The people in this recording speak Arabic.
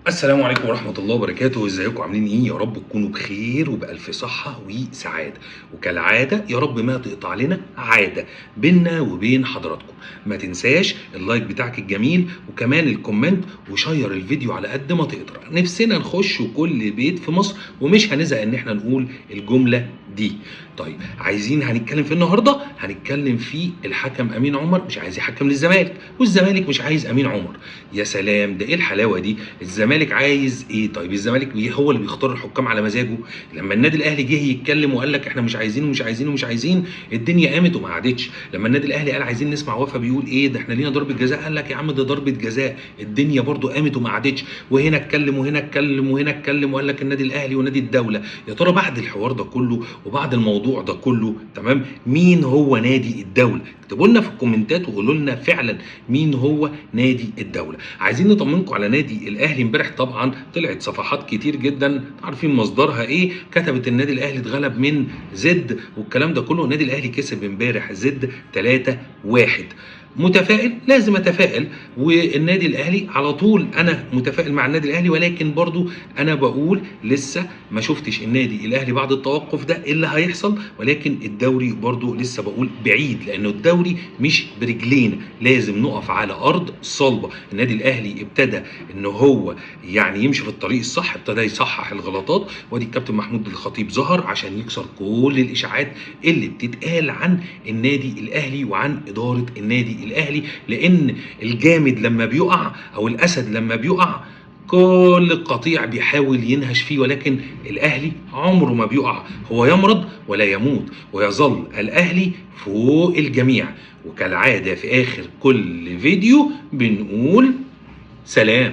السلام عليكم ورحمة الله وبركاته، ازيكم عاملين ايه؟ يا رب تكونوا بخير وبألف صحة وسعادة، وكالعادة يا رب ما تقطع لنا عادة بينا وبين حضراتكم. ما تنساش اللايك بتاعك الجميل وكمان الكومنت وشير الفيديو على قد ما تقدر. نفسنا نخش كل بيت في مصر ومش هنزهق ان احنا نقول الجملة دي. طيب هنتكلم في النهارده، هنتكلم في الحكم امين عمر مش عايز يحكم للزمالك، والزمالك مش عايز امين عمر. يا سلام، ده ايه الحلاوه دي؟ الزمالك عايز ايه؟ طيب الزمالك هو اللي بيختار الحكام على مزاجه. لما النادي الاهلي جه يتكلم وقال لك احنا مش عايزين ومش عايزين ومش عايزين، الدنيا قامت وما قعدتش. لما النادي الاهلي قال عايزين نسمع وفا بيقول ايه ده احنا لينا ضربه جزاء، قال لك يا عم ده ضربه جزاء، الدنيا برضو قامت وما قعدتش. وهنا اتكلم وهنا اتكلم وهنا اتكلم وقال لك النادي الاهلي ونادي الدوله. يا ترى بعد الحوار ده كله وبعد الموضوع ده كله تمام، مين هو نادي الدوله؟ اكتبوا لنا في الكومنتات وقولوا لنا فعلا مين هو نادي الدوله. عايزين نطمنكم على نادي الاهلي. امبارح طبعا طلعت صفحات كتير جدا عارفين مصدرها ايه، كتبت النادي الاهلي اتغلب من زد والكلام ده كله. النادي الاهلي كسب امبارح زد 3-1. متفائل؟ لازم اتفائل، والنادي الاهلي على طول انا متفائل مع النادي الاهلي، ولكن برضو انا بقول لسه ما شفتش النادي الاهلي بعد التوقف ده ايه اللي هيحصل. ولكن الدوري برضو لسه بقول بعيد، لانه الدوري مش برجلينا، لازم نقف على ارض صلبه. النادي الاهلي ابتدى ان هو يعني يمشي في الطريق الصح، ابتدى يصحح الغلطات، وادي الكابتن محمود الخطيب ظهر عشان يكسر كل الاشاعات اللي بتتقال عن النادي الاهلي وعن اداره النادي الاهلي. لان الجامد لما بيقع او الاسد لما بيقع كل قطيع بيحاول ينهش فيه، ولكن الاهلي عمره ما بيقع، هو يمرض ولا يموت، ويظل الاهلي فوق الجميع. وكالعاده في اخر كل فيديو بنقول سلام.